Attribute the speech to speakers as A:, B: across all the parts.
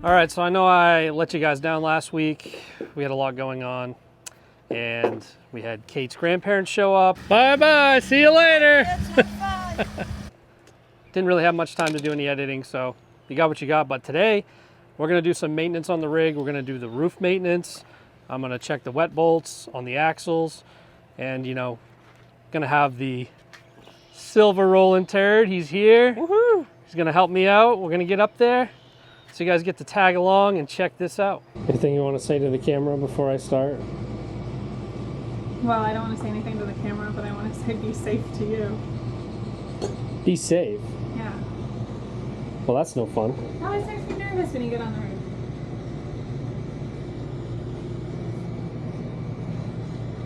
A: All right, so I know I let you guys down last week. We had a lot going on, and we had Kate's grandparents show up. Bye-bye, see you later. Didn't really have much time to do any editing, so you got what you got. But today, we're gonna do some maintenance on the rig. We're gonna do the roof maintenance. I'm gonna check the wet bolts on the axles, and gonna have the silver rolling turd. He's here. Woohoo! He's gonna help me out. We're gonna get up there, so you guys get to tag along and check this out. Anything you want to say to the camera before I start?
B: Well, I don't want to say anything to the camera, but I want to say be safe to you.
A: Be safe?
B: Yeah.
A: Well, that's no fun.
B: It always makes me nervous when you get on the roof.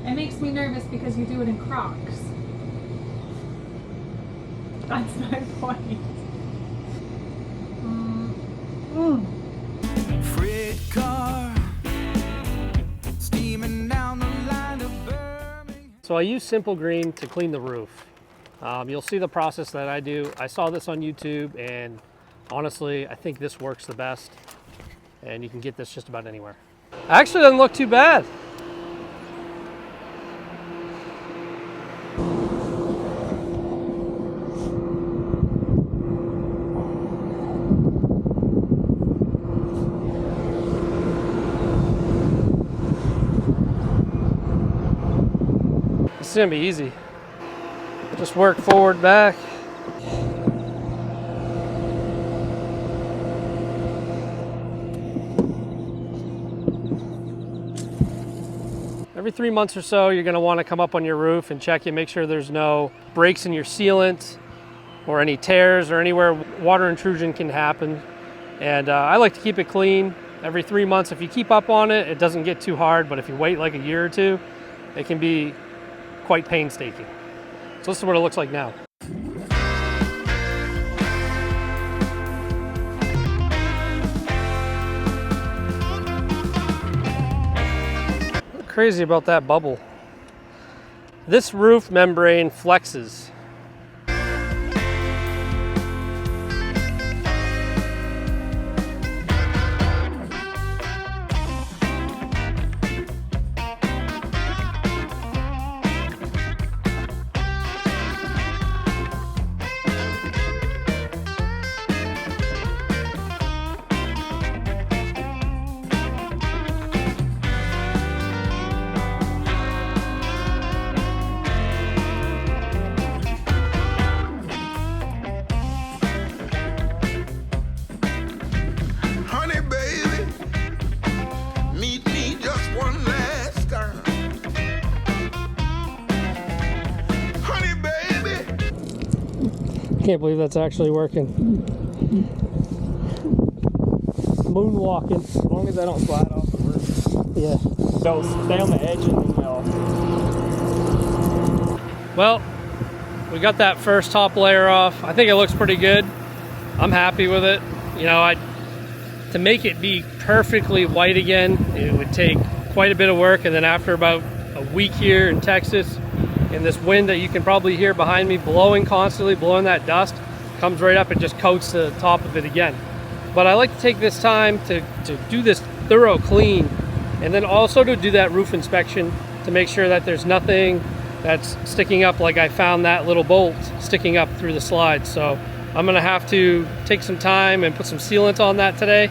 B: It makes me nervous because you do it in Crocs. That's my point.
C: Freight car steaming down the line of Birmingham.
A: So I use Simple Green to clean the roof. You'll see the process that I do. I saw this on YouTube, and honestly, I think this works the best. And you can get this just about anywhere. Actually, doesn't look too bad. It's gonna be easy. Just work forward, back. Every 3 months or so, you're gonna wanna come up on your roof and check it, make sure there's no breaks in your sealant or any tears or anywhere water intrusion can happen. And I like to keep it clean every 3 months. If you keep up on it, it doesn't get too hard, but if you wait like a year or two, it can be quite painstaking. So this is what it looks like now. What's crazy about that bubble? This roof membrane flexes. Can't believe that's actually working. Moonwalking.
D: As long as I don't slide off the roof.
A: Yeah.
D: So stay on the edge and they'll...
A: Well, we got that first top layer off. I think it looks pretty good. I'm happy with it. To make it be perfectly white again, it would take quite a bit of work. And then after about a week here in Texas, and this wind that you can probably hear behind me blowing constantly, blowing that dust, comes right up and just coats the top of it again. But I like to take this time to do this thorough clean, and then also to do that roof inspection to make sure that there's nothing that's sticking up, like I found that little bolt sticking up through the slide. So I'm gonna have to take some time and put some sealant on that today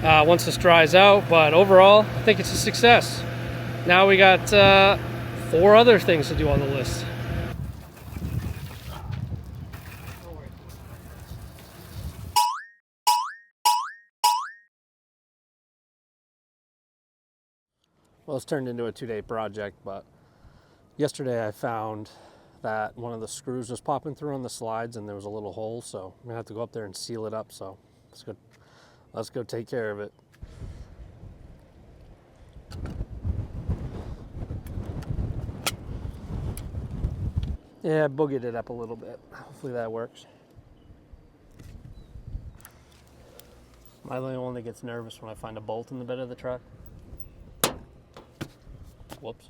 A: once this dries out. But overall, I think it's a success. Now we got 4 other things to do on the list. Well, it's turned into a 2-day project, but yesterday I found that one of the screws was popping through on the slides and there was a little hole, so I'm gonna have to go up there and seal it up. So let's go take care of it. Yeah, I boogied it up a little bit. Hopefully that works. Am I the only one that gets nervous when I find a bolt in the bed of the truck? Whoops.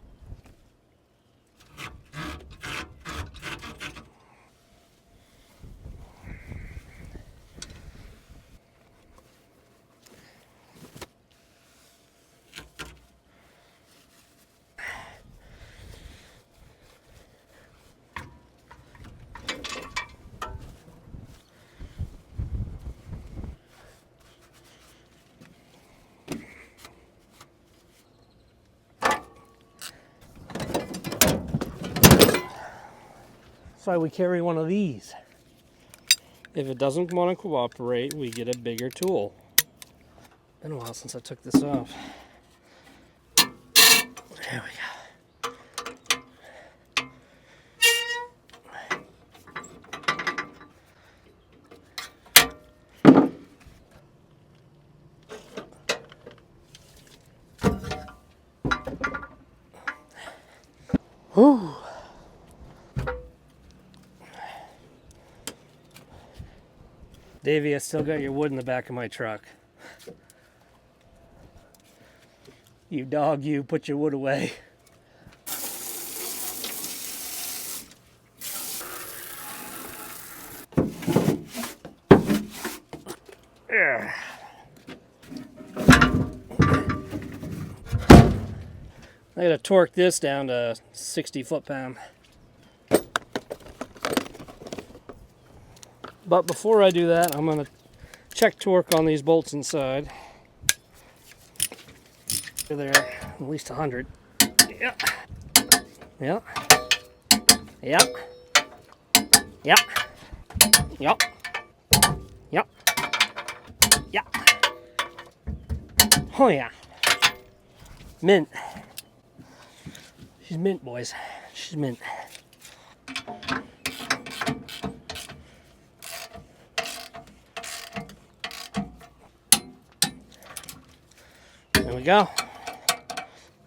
A: why we carry one of these. If it doesn't want to cooperate, we get a bigger tool. Been a while since I took this off. There we go. Whew. Davey, I still got your wood in the back of my truck. You dog, you put your wood away. Yeah. I gotta torque this down to 60 foot-pound. But before I do that, I'm gonna check torque on these bolts inside. They're at least 100. Yeah. Yeah. Yeah. Yeah. Yeah. Yeah. Yeah. Oh yeah. Mint. She's mint, boys. She's mint. There we go.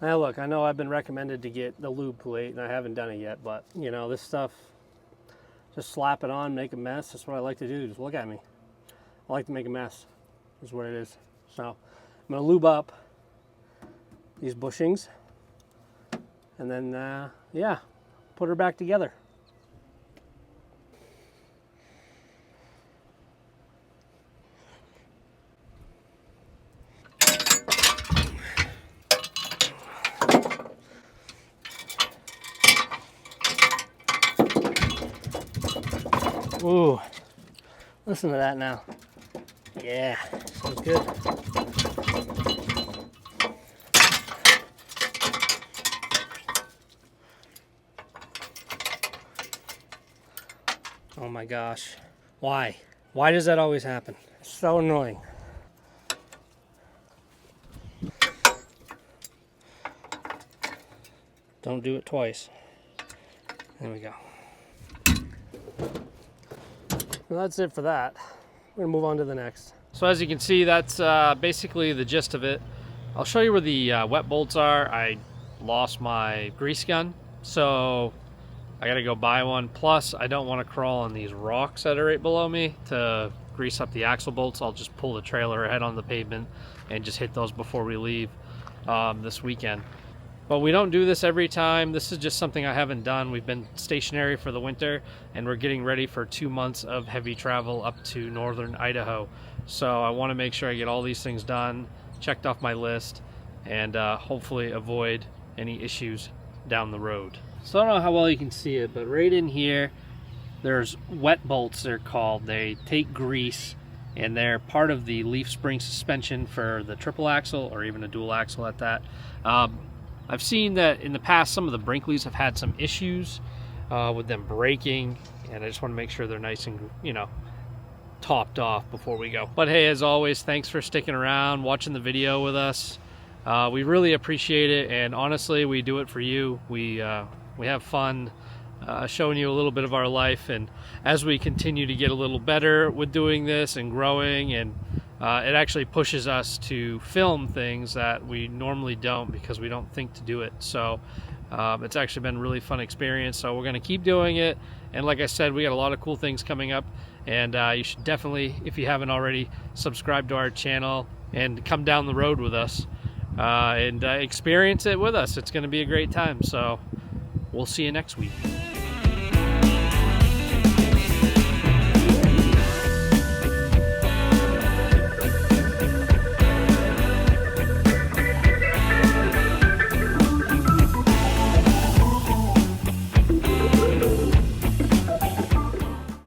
A: Now look, I know I've been recommended to get the lube plate and I haven't done it yet, but you know, this stuff, just slap it on, make a mess. That's what I like to do. Just look at me. I like to make a mess, is what it is. So I'm gonna lube up these bushings and then, yeah, put her back together. Ooh, listen to that now. Yeah, sounds good. Oh my gosh. Why? Why does that always happen? It's so annoying. Don't do it twice. There we go. Well, that's it for that. We're gonna move on to the next. So as you can see, that's basically the gist of it. I'll show you where the wet bolts are. I lost my grease gun, so I gotta go buy one. Plus, I don't want to crawl on these rocks that are right below me to grease up the axle bolts. I'll just pull the trailer ahead on the pavement and just hit those before we leave this weekend. But we don't do this every time. This is just something I haven't done. We've been stationary for the winter and we're getting ready for 2 months of heavy travel up to northern Idaho. So I want to make sure I get all these things done, checked off my list, and hopefully avoid any issues down the road. So I don't know how well you can see it, but right in here, there's wet bolts, they're called. They take grease and they're part of the leaf spring suspension for the triple axle or even a dual axle at that. I've seen that in the past some of the Brinkleys have had some issues with them breaking, and I just want to make sure they're nice and, you know, topped off before we go. But hey, as always, thanks for sticking around, watching the video with us. We really appreciate it, and honestly, we do it for you. We have fun showing you a little bit of our life, and as we continue to get a little better with doing this and growing, and it actually pushes us to film things that we normally don't because we don't think to do it. So it's actually been a really fun experience. So we're going to keep doing it. And like I said, we got a lot of cool things coming up. And you should definitely, if you haven't already, subscribe to our channel and come down the road with us and experience it with us. It's going to be a great time. So we'll see you next week.